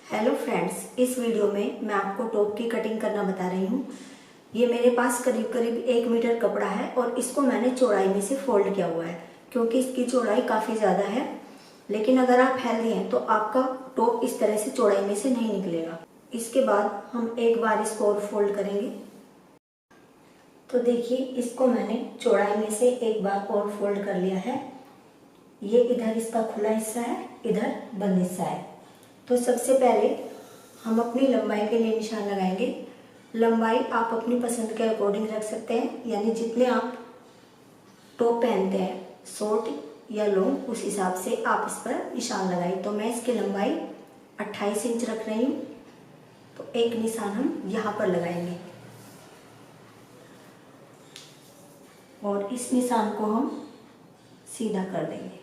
Hello friends, इस video में मैं आपको टॉप की कटिंग करना बता रही हूँ। ये मेरे पास करीब करीब 1 मीटर कपड़ा है और इसको मैंने चौड़ाई में से फोल्ड किया हुआ है क्योंकि इसकी चौड़ाई काफ़ी ज़्यादा है। लेकिन अगर आप हेल्दी हैं तो आपका टॉप इस तरह से चौड़ाई में से नहीं निकलेगा। इसके बाद हम एक बार इसको और फोल्ड करेंगे। तो देखिए, इसको मैंने चौड़ाई में से एक बार और फोल्ड कर लिया है। ये इधर इसका खुला हिस्सा है, इधर बंद हिस्सा है। तो सबसे पहले हम अपनी लंबाई के लिए निशान लगाएंगे। लंबाई आप अपनी पसंद के अकॉर्डिंग रख सकते हैं, यानी जितने आप टॉप पहनते हैं, शॉर्ट या लॉन्ग, उस हिसाब से आप इस पर निशान लगाएं। तो मैं इसकी लंबाई 28 इंच रख रही हूँ। तो एक निशान हम यहाँ पर लगाएंगे और इस निशान को हम सीधा कर देंगे।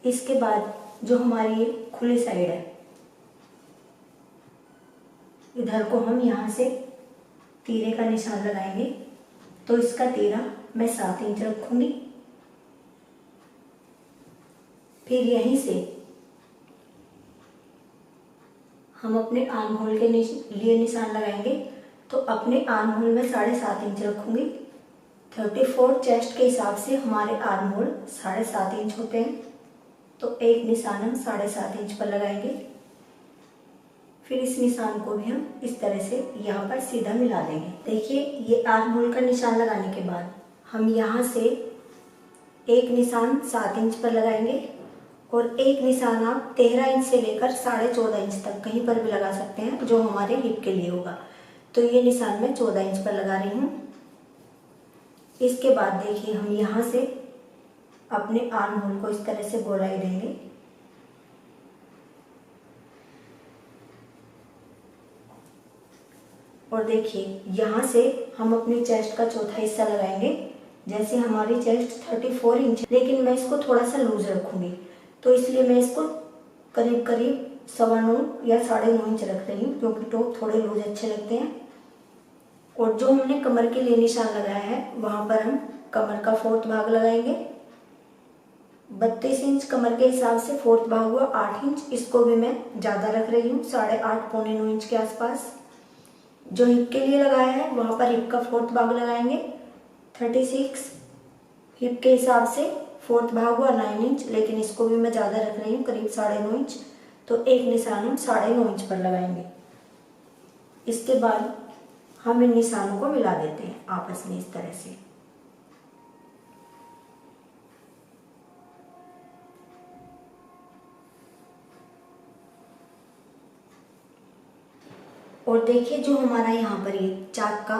इसके बाद जो हमारी ये खुली साइड है, इधर को हम यहाँ से तीरे का निशान लगाएंगे। तो इसका तीरा मैं 7 इंच रखूंगी। फिर यहीं से हम अपने आर्म होल के लिए निशान लगाएंगे। तो अपने आर्म होल में 7.5 इंच रखूंगी। 34 चेस्ट के हिसाब से हमारे आर्म होल 7.5 इंच होते हैं। तो एक निशान हम 7.5 इंच पर लगाएंगे। फिर इस निशान को भी हम इस तरह से यहाँ पर सीधा मिला देंगे। देखिए, ये आर्म होल का निशान लगाने के बाद हम यहाँ से एक निशान 7 इंच पर लगाएंगे और एक निशान आप 13 इंच से लेकर 14.5 इंच तक कहीं पर भी लगा सकते हैं, जो हमारे हिप के लिए होगा। तो ये निशान मैं 14 इंच पर लगा रही हूँ। इसके बाद देखिए, हम यहाँ से अपने आर्म होल को इस तरह से गोलाई देंगे और देखिए, यहाँ से हम अपनी चेस्ट का चौथा हिस्सा लगाएंगे। जैसे हमारी चेस्ट 34 इंच, लेकिन मैं इसको थोड़ा सा लूज रखूंगी, तो इसलिए मैं इसको करीब करीब 9.25 या 9.5 इंच रख रही हूँ, क्योंकि टॉप थोड़े लूज अच्छे लगते हैं। और जो हमने कमर के लिए निशान लगाया है, वहाँ पर हम कमर का 4th भाग लगाएंगे। 32 इंच कमर के हिसाब से 4th भाग हुआ 8 इंच। इसको भी मैं ज़्यादा रख रही हूँ, 8.5 पौने 9 इंच के आसपास। जो हिप के लिए लगाया है, वहाँ पर हिप का 4th भाग लगाएंगे। 36 हिप के हिसाब से 4th भाग हुआ 9 इंच, लेकिन इसको भी मैं ज़्यादा रख रही हूँ, करीब 9.5 इंच। तो एक निशान हम 9.5 इंच पर लगाएंगे। इसके बाद हम इन निशानों को मिला देते हैं आपस में इस तरह से। और देखिए, जो हमारा यहाँ पर ये चाक का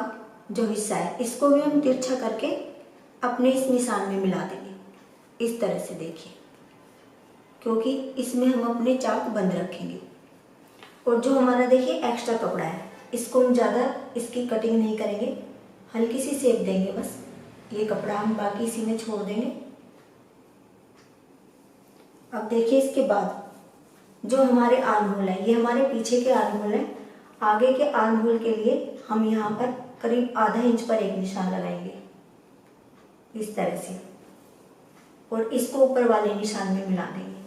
जो हिस्सा है, इसको भी हम तिरछा करके अपने इस निशान में मिला देंगे इस तरह से। देखिए, क्योंकि इसमें हम अपने चाक बंद रखेंगे। और जो हमारा देखिए एक्स्ट्रा कपड़ा है, इसको हम ज़्यादा इसकी कटिंग नहीं करेंगे, हल्की सी शेप देंगे बस। ये कपड़ा हम बाकी इसी में छोड़ देंगे। अब देखिए, इसके बाद जो हमारे आर्म होल है, ये हमारे पीछे के आर्म होल है। आगे के आर्म होल के लिए हम यहाँ पर करीब आधा इंच पर एक निशान लगाएंगे इस तरह से, और इसको ऊपर वाले निशान में मिला देंगे।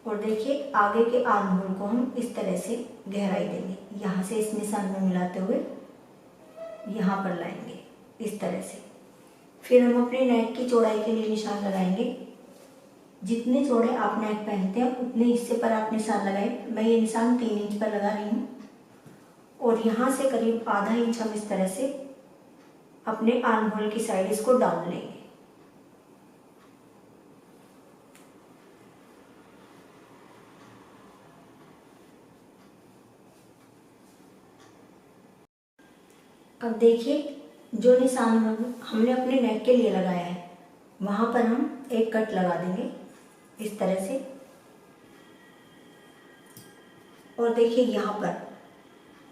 और देखिए, आगे के आर्म होल को हम इस तरह से गहराई देंगे, यहाँ से इस निशान में मिलाते हुए यहाँ पर लाएंगे इस तरह से। फिर हम अपने नेक की चौड़ाई के लिए निशान लगाएंगे। जितने चौड़े आप नेक पहनते हैं, उतने हिस्से पर आप निशान लगाएं। मैं ये निशान 3 इंच पर लगा रही हूँ और यहाँ से करीब आधा इंच हम इस तरह से अपने आर्म होल की साइड इसको डाउन लेंगे। अब देखिए, जो निशान हमने अपने नेक के लिए लगाया है, वहाँ पर हम एक कट लगा देंगे इस तरह से। और देखिए, यहाँ पर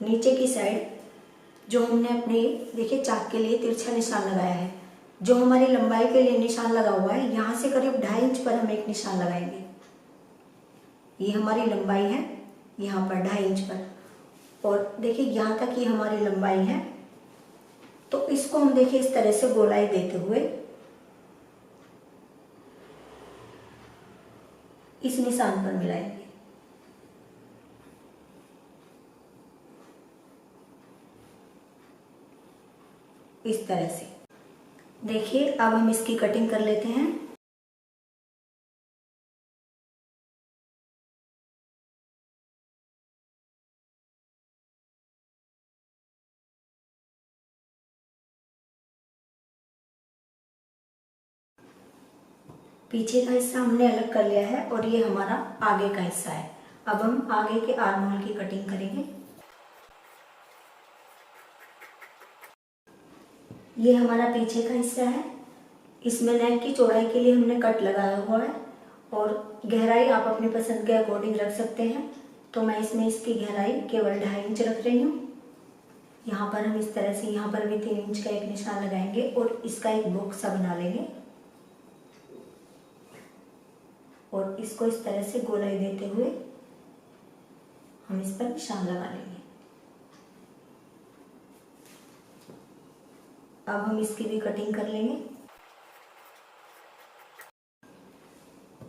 नीचे की साइड जो हमने अपने देखिए चाक के लिए तिरछा निशान लगाया है, जो हमारी लंबाई के लिए निशान लगा हुआ है, यहाँ से करीब 2.5 इंच पर हम एक निशान लगाएंगे। ये हमारी लंबाई है, यहाँ पर 2.5 इंच पर। और देखिए यहाँ तक ये हमारी लंबाई है। तो इसको हम देखिए इस तरह से गोलाई देते हुए इस निशान पर मिलाएंगे। इस तरह से देखिए अब हम इसकी कटिंग कर लेते हैं। पीछे का हिस्सा हमने अलग कर लिया है और ये हमारा आगे का हिस्सा है। अब हम आगे के आर्म होल की कटिंग करेंगे। ये हमारा पीछे का हिस्सा है। इसमें नेक की चौड़ाई के लिए हमने कट लगाया हुआ है और गहराई आप अपनी पसंद के अकॉर्डिंग रख सकते हैं। तो मैं इसमें इसकी गहराई केवल 2.5 इंच रख रही हूँ। यहाँ पर हम इस तरह से यहाँ पर भी 3 इंच का एक निशान लगाएंगे और इसका एक बॉक्स सा बना लेंगे और इसको इस तरह से गोलाई देते हुए हम इस पर निशान लगा लेंगे। अब हम इसकी भी कटिंग कर लेंगे।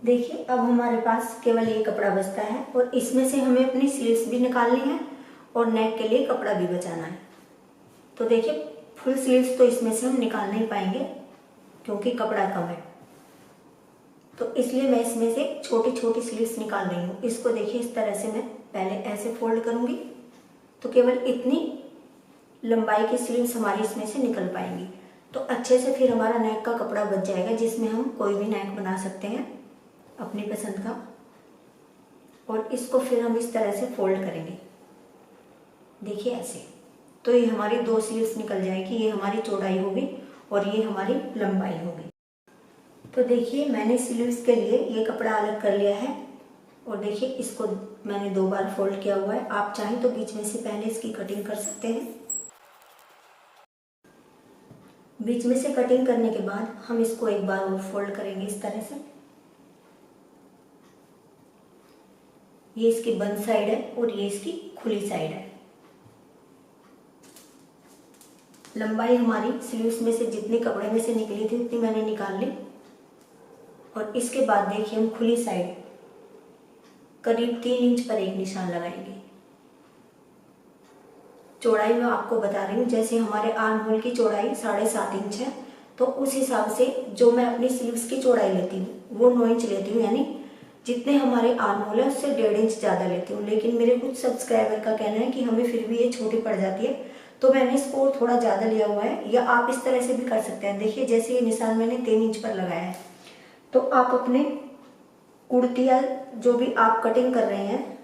देखिए अब हमारे पास केवल ये कपड़ा बचता है और इसमें से हमें अपनी स्लीव्स भी निकालनी है और नेक के लिए कपड़ा भी बचाना है। तो देखिए फुल स्लीव्स तो इसमें से हम निकाल नहीं पाएंगे क्योंकि कपड़ा कम है। तो इसलिए मैं इसमें से छोटी छोटी स्लीव्स निकाल रही हूँ। इसको देखिए इस तरह से मैं पहले ऐसे फोल्ड करूँगी तो केवल इतनी लंबाई की स्लीव्स हमारी इसमें से निकल पाएंगी। तो अच्छे से फिर हमारा नेक का कपड़ा बच जाएगा जिसमें हम कोई भी नेक बना सकते हैं अपनी पसंद का। और इसको फिर हम इस तरह से फोल्ड करेंगे। देखिए ऐसे। तो ये हमारी 2 स्लीव्स निकल जाएगी। ये हमारी चौड़ाई होगी और ये हमारी लंबाई होगी। तो देखिए मैंने स्लीव्स के लिए ये कपड़ा अलग कर लिया है और देखिए इसको मैंने 2 बार फोल्ड किया हुआ है। आप चाहें तो बीच में से पहले इसकी कटिंग कर सकते हैं। बीच में से कटिंग करने के बाद हम इसको एक बार और फोल्ड करेंगे इस तरह से। ये इसकी बंद साइड है और ये इसकी खुली साइड है। लंबाई हमारी स्लीव्स में से जितनी कपड़े में से निकली थी उतनी मैंने निकाल ली। और इसके बाद देखिए हम खुली साइड करीब 3 इंच पर एक निशान लगाएंगे। चौड़ाई मैं आपको बता रही हूँ, जैसे हमारे आर्म होल की चौड़ाई 7.5 इंच है तो उस हिसाब से जो मैं अपनी स्लीव्स की चौड़ाई लेती हूँ वो 9 इंच लेती हूँ। यानी जितने हमारे आर्म होल है उससे 1.5 इंच ज़्यादा लेती हूँ। लेकिन मेरे कुछ सब्सक्राइबर का कहना है कि हमें फिर भी ये छोटी पड़ जाती है तो मैंने इसको थोड़ा ज़्यादा लिया हुआ है। या आप इस तरह से भी कर सकते हैं। देखिए जैसे ये निशान मैंने 3 इंच पर लगाया है तो आप अपने कुर्ती या जो भी आप कटिंग कर रहे हैं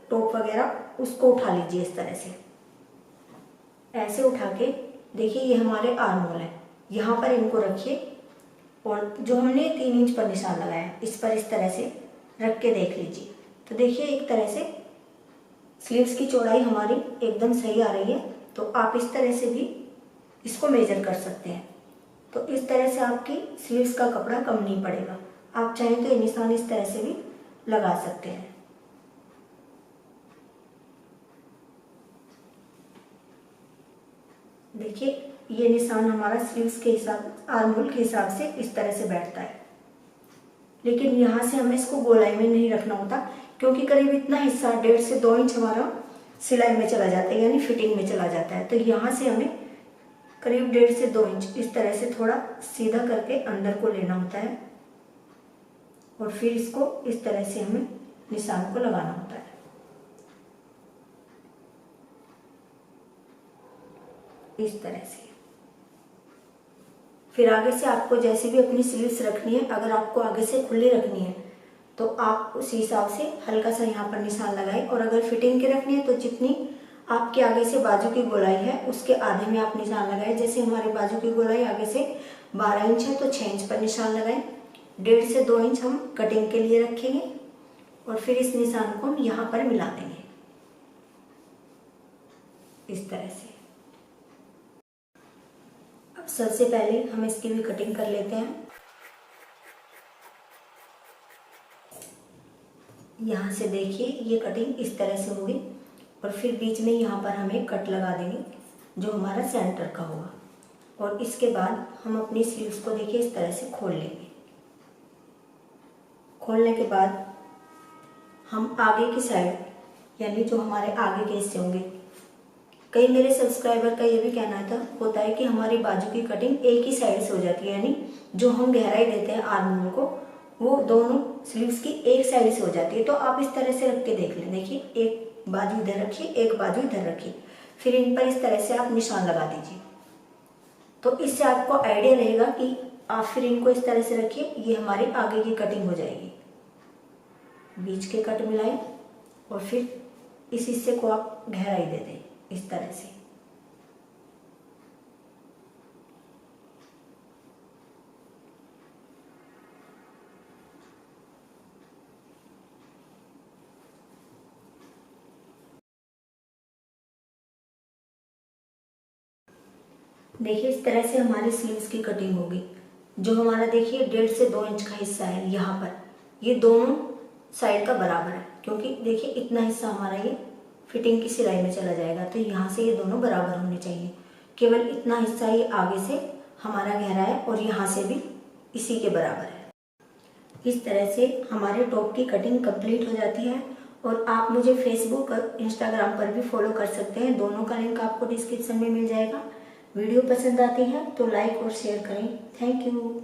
टॉप वगैरह उसको उठा लीजिए इस तरह से। ऐसे उठा के देखिए ये हमारे आर्म होल है, यहाँ पर इनको रखिए और जो हमने 3 इंच पर निशान लगाया है इस पर इस तरह से रख के देख लीजिए। तो देखिए एक तरह से स्लीव्स की चौड़ाई हमारी एकदम सही आ रही है। तो आप इस तरह से भी इसको मेजर कर सकते हैं। तो इस तरह से आपकी स्लीव्स का कपड़ा कम नहीं पड़ेगा। आप चाहें तो ये निशान इस तरह से भी लगा सकते हैं। देखिए ये निशान हमारा स्लीव्स के हिसाब आर्म होल के हिसाब से इस तरह से बैठता है। लेकिन यहाँ से हमें इसको गोलाई में नहीं रखना होता क्योंकि करीब इतना हिस्सा 1.5 से 2 इंच हमारा सिलाई में चला जाता है यानी फिटिंग में चला जाता है। तो यहाँ से हमें करीब 1.5 से 2 इंच इस तरह से थोड़ा सीधा करके अंदर को लेना होता है और फिर इसको इस तरह से हमें निशान को लगाना होता है। इस तरह से फिर आगे से आपको जैसे भी अपनी स्लीव्स रखनी है, अगर आपको आगे से खुली रखनी है तो आप उसी हिसाब से हल्का सा यहाँ पर निशान लगाएं। और अगर फिटिंग के रखनी है तो जितनी आपके आगे से बाजू की गोलाई है उसके आधे में आप निशान लगाएं। जैसे हमारे बाजू की गोलाई आगे से 12 इंच है तो 6 इंच पर निशान लगाएं। 1.5 से 2 इंच हम कटिंग के लिए रखेंगे और फिर इस निशान को हम यहाँ पर मिला देंगे इस तरह से। अब सबसे पहले हम इसकी भी कटिंग कर लेते हैं। यहाँ से देखिए ये कटिंग इस तरह से होगी और फिर बीच में यहाँ पर हम एक कट लगा देंगे जो हमारा सेंटर का होगा। और इसके बाद हम अपनी स्लीव्स को देखिए इस तरह से खोल लेंगे। खोलने के बाद हम आगे की साइड यानी जो हमारे आगे के हिस्से होंगे, कई मेरे सब्सक्राइबर का ये भी कहना होता है कि हमारी बाजू की कटिंग एक ही साइड से हो जाती है, यानी जो हम गहराई देते हैं आर्म होल को वो दोनों स्लीव्स की एक साइड से हो जाती है। तो आप इस तरह से रख के देख लें। देखिए एक बाजू इधर रखिए, एक बाजू इधर रखिए, फिर इन पर इस तरह से आप निशान लगा दीजिए। तो इससे आपको आइडिया रहेगा कि आप फिर इनको इस तरह से रखिए, ये हमारी आगे की कटिंग हो जाएगी। बीच के कट मिलाएं और फिर इस हिस्से को आप गहराई दे दें इस तरह से। देखिए इस तरह से हमारी स्लीव्स की कटिंग होगी। जो हमारा देखिए 1.5 से 2 इंच का हिस्सा है यहाँ पर, ये दोनों साइड का बराबर है, क्योंकि देखिए इतना हिस्सा हमारा ये फिटिंग की सिलाई में चला जाएगा, तो यहाँ से ये दोनों बराबर होने चाहिए। केवल इतना हिस्सा ये आगे से हमारा गहरा है और यहाँ से भी इसी के बराबर है। इस तरह से हमारे टॉप की कटिंग कंप्लीट हो जाती है। और आप मुझे फेसबुक और इंस्टाग्राम पर भी फॉलो कर सकते हैं, दोनों का लिंक आपको डिस्क्रिप्शन में मिल जाएगा। वीडियो पसंद आती है तो लाइक और शेयर करें। Thank you.